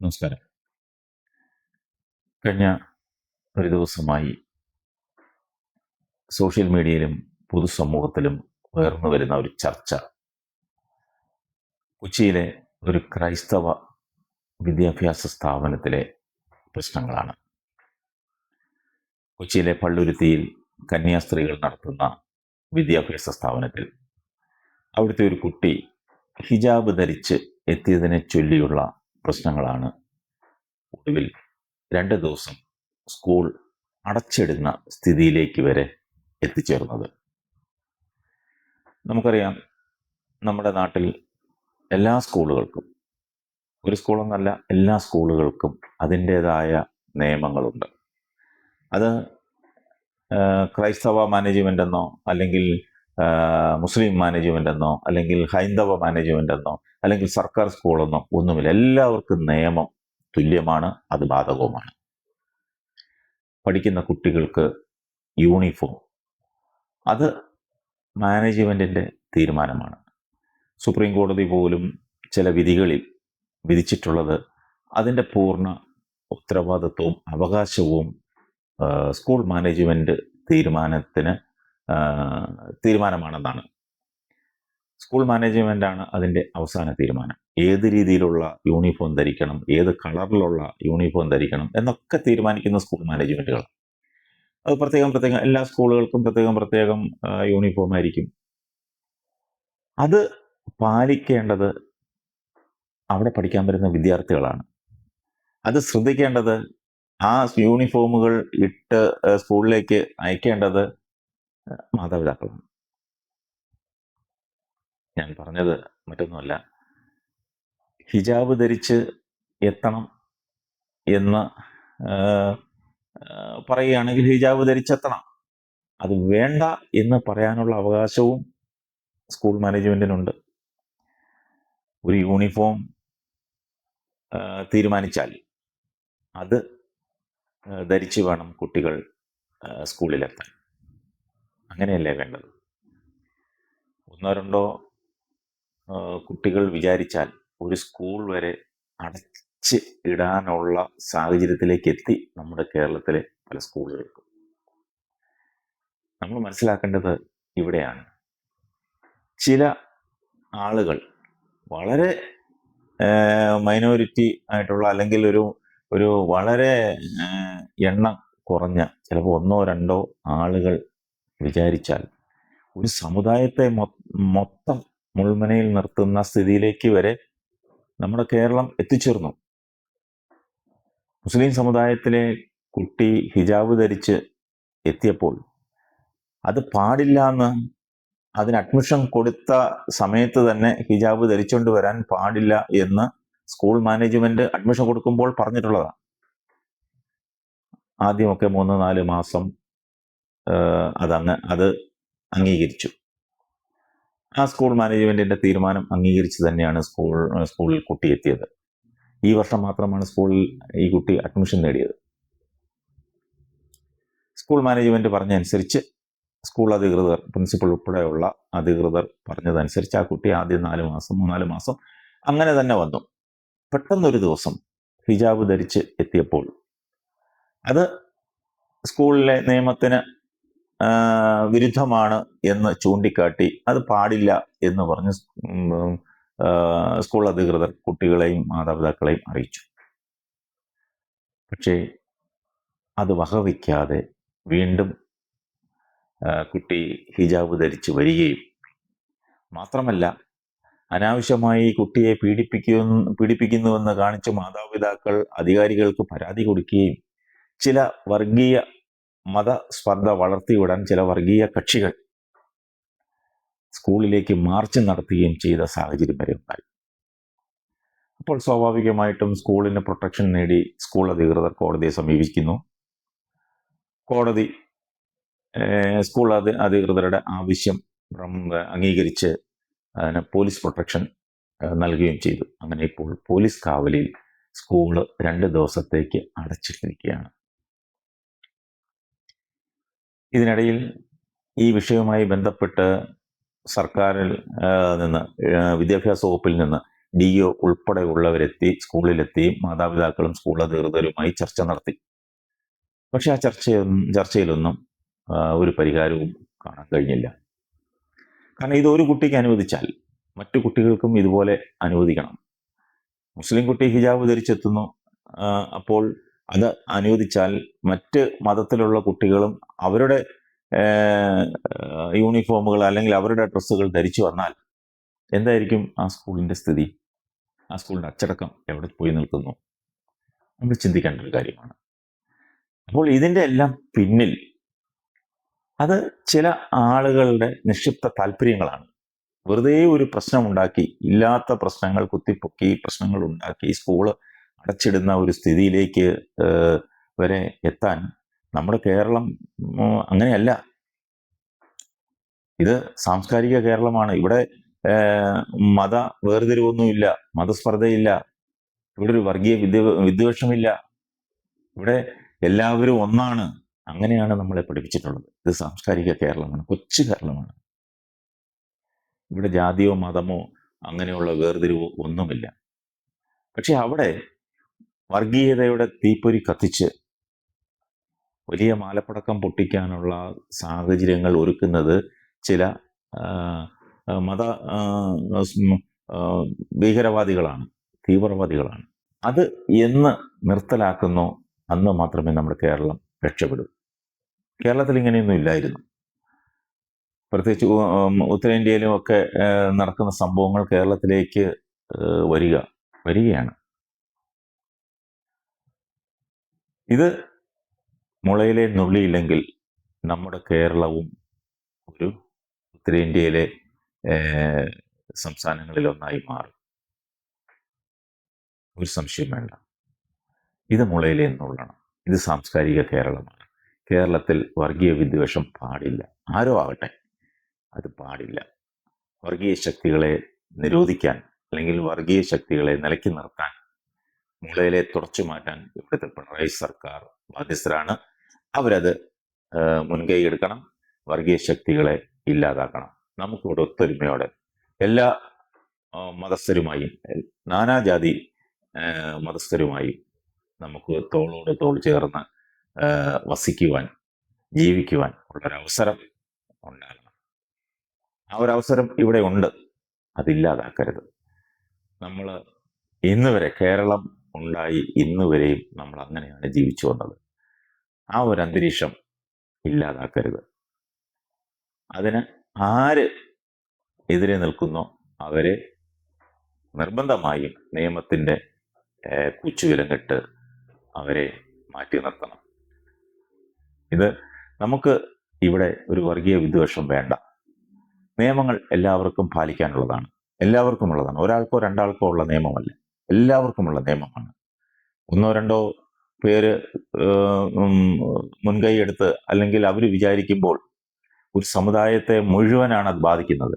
നമസ്കാരം. കഴിഞ്ഞ ഒരു ദിവസമായി സോഷ്യൽ മീഡിയയിലും പൊതുസമൂഹത്തിലും ഉയർന്നു വരുന്ന ഒരു ചർച്ച കൊച്ചിയിലെ ഒരു ക്രൈസ്തവ വിദ്യാഭ്യാസ സ്ഥാപനത്തിലെ പ്രശ്നങ്ങളാണ്. കൊച്ചിയിലെ പള്ളുരുത്തിയിൽ കന്യാസ്ത്രീകൾ നടത്തുന്ന വിദ്യാഭ്യാസ സ്ഥാപനത്തിൽ അവിടുത്തെ ഒരു കുട്ടി ഹിജാബ് ധരിച്ച് എത്തിയതിനെ ചൊല്ലിയുള്ള പ്രശ്നങ്ങളാണ് ഒടുവിൽ 2 ദിവസം സ്കൂൾ അടച്ചിടുന്ന സ്ഥിതിയിലേക്ക് വരെ എത്തിച്ചേർന്നത്. നമുക്കറിയാം, നമ്മുടെ നാട്ടിൽ എല്ലാ സ്കൂളുകൾക്കും, ഒരു സ്കൂളെന്നല്ല എല്ലാ സ്കൂളുകൾക്കും അതിൻ്റേതായ നിയമങ്ങളുണ്ട്. അത് ക്രൈസ്തവ മാനേജ്മെൻ്റ് എന്നോ അല്ലെങ്കിൽ മുസ്ലിം മാനേജ്മെൻ്റ് എന്നോ അല്ലെങ്കിൽ ഹൈന്ദവ മാനേജ്മെൻ്റ് എന്നോ അല്ലെങ്കിൽ സർക്കാർ സ്കൂളെന്നോ ഒന്നുമില്ല. എല്ലാവർക്കും നിയമം തുല്യമാണ്, അത് ബാധകവുമാണ്. പഠിക്കുന്ന കുട്ടികൾക്ക് യൂണിഫോം, അത് മാനേജ്മെൻറ്റിൻ്റെ തീരുമാനമാണ്. സുപ്രീം കോടതി പോലും ചില വിധികളിൽ വിധിച്ചിട്ടുള്ളത് അതിൻ്റെ പൂർണ്ണ ഉത്തരവാദിത്വവും അവകാശവും സ്കൂൾ മാനേജ്മെൻറ്റ് തീരുമാനമാണെന്നാണ്. സ്കൂൾ മാനേജ്മെൻറ്റാണ് അതിൻ്റെ അവസാന തീരുമാനം. ഏത് രീതിയിലുള്ള യൂണിഫോം ധരിക്കണം, ഏത് കളറിലുള്ള യൂണിഫോം ധരിക്കണം എന്നൊക്കെ തീരുമാനിക്കുന്ന സ്കൂൾ മാനേജ്മെൻറ്റുകൾ. അത് പ്രത്യേകം എല്ലാ സ്കൂളുകൾക്കും പ്രത്യേകം യൂണിഫോം ആയിരിക്കും. അത് പാലിക്കേണ്ടത് അവിടെ പഠിക്കാൻ വരുന്ന വിദ്യാർത്ഥികളാണ്. അത് ശ്രദ്ധിക്കേണ്ടത്, ആ യൂണിഫോമുകൾ ഇട്ട് സ്കൂളിലേക്ക് അയക്കേണ്ടത് മാതാപിതാക്കളാണ്. ഞാൻ പറഞ്ഞത് മറ്റൊന്നുമല്ല, ഹിജാബ് ധരിച്ച് എത്തണം എന്ന് പറയുകയാണെങ്കിൽ ഹിജാബ് ധരിച്ചെത്തണം. അത് വേണ്ട എന്ന് പറയാനുള്ള അവകാശവും സ്കൂൾ മാനേജ്മെൻറ്റിനുണ്ട്. ഒരു യൂണിഫോം തീരുമാനിച്ചാൽ അത് ധരിച്ച് വേണം കുട്ടികൾ സ്കൂളിലെത്താൻ. അങ്ങനെയല്ലേ വേണ്ടത്? 1-2 കുട്ടികൾ വിചാരിച്ചാൽ ഒരു സ്കൂൾ വരെ അടച്ച് ഇടാനുള്ള സാഹചര്യത്തിലേക്ക് എത്തി നമ്മുടെ കേരളത്തിലെ പല സ്കൂളുകൾക്കും. നമ്മൾ മനസ്സിലാക്കേണ്ടത് ഇവിടെയാണ്. ചില ആളുകൾ, വളരെ മൈനോറിറ്റി ആയിട്ടുള്ള അല്ലെങ്കിൽ ഒരു വളരെ എണ്ണം കുറഞ്ഞ, ചിലപ്പോൾ 1-2 ആളുകൾ വിചാരിച്ചാൽ ഒരു സമുദായത്തെ മൊത്തം മുൾമുനയിൽ നിർത്തുന്ന സ്ഥിതിയിലേക്ക് വരെ നമ്മുടെ കേരളം എത്തിച്ചേർന്നു. മുസ്ലിം സമുദായത്തിലെ കുട്ടി ഹിജാബ് ധരിച്ച് എത്തിയപ്പോൾ അത് പാടില്ല എന്ന്, അതിന് അഡ്മിഷൻ കൊടുത്ത സമയത്ത് തന്നെ ഹിജാബ് ധരിച്ചുകൊണ്ട് വരാൻ പാടില്ല എന്ന് സ്കൂൾ മാനേജ്മെന്റ് അഡ്മിഷൻ കൊടുക്കുമ്പോൾ പറഞ്ഞിട്ടുള്ളതാണ്. ആദ്യമൊക്കെ 3-4 മാസം അത് അംഗീകരിച്ചു. ആ സ്കൂൾ മാനേജ്മെന്റിന്റെ തീരുമാനം അംഗീകരിച്ച് തന്നെയാണ് സ്കൂളിൽ കുട്ടി എത്തിയത്. ഈ വർഷം മാത്രമാണ് സ്കൂളിൽ ഈ കുട്ടി അഡ്മിഷൻ നേടിയത്. സ്കൂൾ മാനേജ്മെന്റ് പറഞ്ഞതനുസരിച്ച്, സ്കൂൾ അധികൃതർ, പ്രിൻസിപ്പൽ ഉൾപ്പെടെയുള്ള അധികൃതർ പറഞ്ഞതനുസരിച്ച് ആ കുട്ടി ആദ്യം 3-4 മാസം അങ്ങനെ തന്നെ വന്നു. പെട്ടെന്നൊരു ദിവസം ഹിജാബ് ധരിച്ച് എത്തിയപ്പോൾ അത് സ്കൂളിലെ നിയമത്തിന് വിരുദ്ധമാണ് എന്ന് ചൂണ്ടിക്കാട്ടി അത് പാടില്ല എന്ന് പറഞ്ഞ് സ്കൂൾ അധികൃതർ കുട്ടികളെയും മാതാപിതാക്കളെയും അറിയിച്ചു. പക്ഷേ അത് വകവയ്ക്കാതെ വീണ്ടും കുട്ടി ഹിജാബ് ധരിച്ച് വരികയും, മാത്രമല്ല അനാവശ്യമായി കുട്ടിയെ പീഡിപ്പിക്കുന്നുവെന്ന് കാണിച്ച് മാതാപിതാക്കൾ അധികാരികൾക്ക് പരാതി കൊടുക്കുകയും ചില വർഗീയ മതസ്പർദ്ധ വളർത്തിവിടാൻ ചില വർഗീയ കക്ഷികൾ സ്കൂളിലേക്ക് മാർച്ച് നടത്തുകയും ചെയ്ത സാഹചര്യം വരെ ഉണ്ടായി. അപ്പോൾ സ്വാഭാവികമായിട്ടും സ്കൂളിന് പ്രൊട്ടക്ഷൻ നേടി സ്കൂൾ അധികൃതർ കോടതിയെ സമീപിക്കുന്നു. കോടതി സ്കൂൾ അധികൃതരുടെ ആവശ്യം അംഗീകരിച്ച് അതിന് പോലീസ് പ്രൊട്ടക്ഷൻ നൽകുകയും ചെയ്തു. അങ്ങനെ ഇപ്പോൾ പോലീസ് കാവലിൽ സ്കൂള് 2 ദിവസത്തേക്ക് അടച്ചിട്ടിരിക്കുകയാണ്. ഇതിനിടയിൽ ഈ വിഷയവുമായി ബന്ധപ്പെട്ട് സർക്കാരിൽ നിന്ന്, വിദ്യാഭ്യാസ വകുപ്പിൽ നിന്ന് DO ഉൾപ്പെടെയുള്ളവരെത്തി സ്കൂളിലെത്തി മാതാപിതാക്കളും സ്കൂൾ അധികൃതരുമായി ചർച്ച നടത്തി. പക്ഷെ ആ ചർച്ചയിലൊന്നും ഒരു പരിഹാരവും കാണാൻ കഴിഞ്ഞില്ല. കാരണം ഇത് ഒരു കുട്ടിക്ക് അനുവദിച്ചാൽ മറ്റു കുട്ടികൾക്കും ഇതുപോലെ അനുവദിക്കണം. മുസ്ലിം കുട്ടി ഹിജാബ് ധരിച്ചെത്തുന്നു, അപ്പോൾ അത് അനുവദിച്ചാൽ മറ്റ് മതത്തിലുള്ള കുട്ടികളും അവരുടെ യൂണിഫോമുകൾ അല്ലെങ്കിൽ അവരുടെ ഡ്രസ്സുകൾ ധരിച്ചു വന്നാൽ എന്തായിരിക്കും ആ സ്കൂളിൻ്റെ സ്ഥിതി? ആ സ്കൂളിൻ്റെ അച്ചടക്കം എവിടെ പോയി നിൽക്കുന്നു? നമ്മൾ ചിന്തിക്കേണ്ട ഒരു കാര്യമാണ്. അപ്പോൾ ഇതിൻ്റെ എല്ലാം പിന്നിൽ അത് ചില ആളുകളുടെ നിക്ഷിപ്ത താല്പര്യങ്ങളാണ്. വെറുതെ ഒരു പ്രശ്നമുണ്ടാക്കി, ഇല്ലാത്ത പ്രശ്നങ്ങൾ കുത്തിപ്പൊക്കി പ്രശ്നങ്ങൾ ഉണ്ടാക്കി സ്കൂള് അടച്ചിടുന്ന ഒരു സ്ഥിതിയിലേക്ക് വരെ എത്താൻ നമ്മുടെ കേരളം അങ്ങനെയല്ല. ഇത് സാംസ്കാരിക കേരളമാണ്. ഇവിടെ മത വേർതിരിവൊന്നുമില്ല, മതസ്പർദ്ധയില്ല, ഇവിടെ ഒരു വർഗീയ വിദ്വേഷമില്ല. ഇവിടെ എല്ലാവരും ഒന്നാണ്. അങ്ങനെയാണ് നമ്മളെ പഠിപ്പിച്ചിട്ടുള്ളത്. ഇത് സാംസ്കാരിക കേരളമാണ്, കൊച്ചു കേരളമാണ്. ഇവിടെ ജാതിയോ മതമോ അങ്ങനെയുള്ള വേർതിരിവോ ഒന്നുമില്ല. പക്ഷെ അവിടെ വർഗീയതയുടെ തീപ്പൊരി കത്തിച്ച് വലിയ മാലപ്പടക്കം പൊട്ടിക്കാനുള്ള സാഹചര്യങ്ങൾ ഒരുക്കുന്നത് ചില മത ഭീകരവാദികളാണ്, തീവ്രവാദികളാണ്. അത് എന്ന് നിർത്തലാക്കുന്നോ അന്ന് മാത്രമേ നമ്മുടെ കേരളം രക്ഷപ്പെടൂ. കേരളത്തിൽ ഇങ്ങനെയൊന്നും ഇല്ലായിരുന്നു. പ്രത്യേകിച്ച് ഉത്തരേന്ത്യയിലും ഒക്കെ നടക്കുന്ന സംഭവങ്ങൾ കേരളത്തിലേക്ക് വരികയാണ്. ഇത് മുളയിലെ നുള്ളിയില്ലെങ്കിൽ നമ്മുടെ കേരളവും ഒരു ഉത്തരേന്ത്യയിലെ സംസ്ഥാനങ്ങളിലൊന്നായി മാറും. ഒരു സംശയം വേണ്ട. ഇത് മുളയിലെ നുള്ളണം. ഇത് സാംസ്കാരിക കേരളമാണ്. കേരളത്തിൽ വർഗീയ വിദ്വേഷം പാടില്ല. ആരോ ആകട്ടെ, അത് പാടില്ല. വർഗീയ ശക്തികളെ നിരോധിക്കാൻ അല്ലെങ്കിൽ വർഗീയ ശക്തികളെ നിലയ്ക്ക് നിർത്താൻ, മുളയിലെ തുടച്ചു മാറ്റാൻ ഇവിടുത്തെ പിണറായി സർക്കാർ ബാധ്യസ്ഥരാണ്. അവരത് മുൻകൈ എടുക്കണം. വർഗീയ ശക്തികളെ ഇല്ലാതാക്കണം. നമുക്കിവിടെ ഒത്തൊരുമയോടെ എല്ലാ മതസ്ഥരുമായും നാനാജാതി മതസ്ഥരുമായും നമുക്ക് തോളോട് തോൾ ചേർന്ന് വസിക്കുവാൻ, ജീവിക്കുവാൻ ഉള്ളൊരവസരം ഉണ്ടാകണം. ആ ഒരവസരം ഇവിടെ ഉണ്ട്. അതില്ലാതാക്കരുത്. നമ്മൾ ഇന്ന് വരെ, കേരളം ഉണ്ടായി ഇന്ന് വരെയും നമ്മൾ അങ്ങനെയാണ് ജീവിച്ചു വന്നത്. ആ ഒരു അന്തരീക്ഷം ഇല്ലാതാക്കരുത്. അതിന് ആര് എതിരെ നിൽക്കുന്നോ അവരെ നിർബന്ധമായും നിയമത്തിൻ്റെ കുച്ചുവിലങ്ങിട്ട് അവരെ മാറ്റി നിർത്തണം. ഇത് നമുക്ക് ഇവിടെ ഒരു വർഗീയ വിദ്വേഷം വേണ്ട. നിയമങ്ങൾ എല്ലാവർക്കും പാലിക്കാനുള്ളതാണ്, എല്ലാവർക്കും ഉള്ളതാണ്. ഒരാൾക്കോ രണ്ടാൾക്കോ ഉള്ള നിയമമല്ല, എല്ലാവർക്കുമുള്ള നിയമമാണ്. ഒന്നോ രണ്ടോ പേര് മുൻകൈ എടുത്ത് അല്ലെങ്കിൽ അവർ വിചാരിക്കുമ്പോൾ ഒരു സമുദായത്തെ മുഴുവനാണ് അത് ബാധിക്കുന്നത്.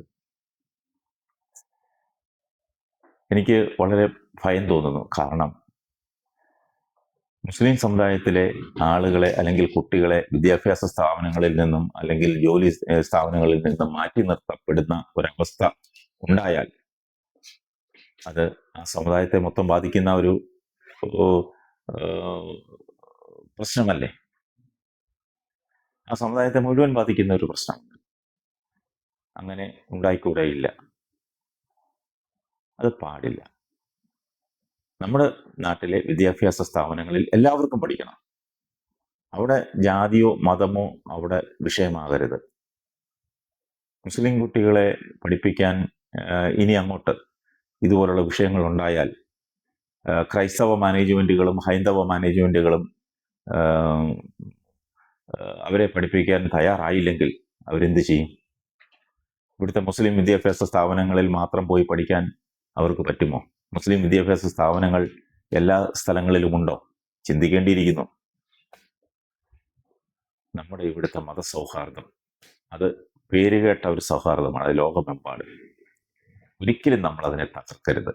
എനിക്ക് വളരെ ഭയം തോന്നുന്നു. കാരണം മുസ്ലിം സമുദായത്തിലെ ആളുകളെ അല്ലെങ്കിൽ കുട്ടികളെ വിദ്യാഭ്യാസ സ്ഥാപനങ്ങളിൽ നിന്നും അല്ലെങ്കിൽ ജോലി സ്ഥാപനങ്ങളിൽ നിന്നും മാറ്റി നിർത്തപ്പെടുന്ന ഒരവസ്ഥ ഉണ്ടായാൽ അത് ആ സമുദായത്തെ മൊത്തം ബാധിക്കുന്ന ഒരു പ്രശ്നമല്ലേ? ആ സമുദായത്തെ മുഴുവൻ ബാധിക്കുന്ന ഒരു പ്രശ്നമുണ്ട്. അങ്ങനെ ഉണ്ടായിക്കൂടെയില്ല. അത് പാടില്ല. നമ്മുടെ നാട്ടിലെ വിദ്യാഭ്യാസ സ്ഥാപനങ്ങളിൽ എല്ലാവർക്കും പഠിക്കണം. അവിടെ ജാതിയോ മതമോ അവിടെ വിഷയമാകരുത്. മുസ്ലിം കുട്ടികളെ പഠിപ്പിക്കാൻ ഇനി അങ്ങോട്ട് ഇതുപോലുള്ള വിഷയങ്ങൾ ഉണ്ടായാൽ ക്രൈസ്തവ മാനേജ്മെൻറ്റുകളും ഹൈന്ദവ മാനേജ്മെൻറ്റുകളും അവരെ പഠിപ്പിക്കാൻ തയ്യാറായില്ലെങ്കിൽ അവരെന്ത് ചെയ്യും? ഇവിടുത്തെ മുസ്ലിം വിദ്യാഭ്യാസ സ്ഥാപനങ്ങളിൽ മാത്രം പോയി പഠിക്കാൻ അവർക്ക് പറ്റുമോ? മുസ്ലിം വിദ്യാഭ്യാസ സ്ഥാപനങ്ങൾ എല്ലാ സ്ഥലങ്ങളിലുമുണ്ടോ? ചിന്തിക്കേണ്ടിയിരിക്കുന്നു. നമ്മുടെ ഇവിടുത്തെ മതസൗഹാർദ്ദം അത് പേരുകേട്ട ഒരു സൗഹാർദ്ദമാണ്. അത് ലോകമെമ്പാടും. ഒരിക്കലും നമ്മൾ അതിനെ തകർക്കരുത്.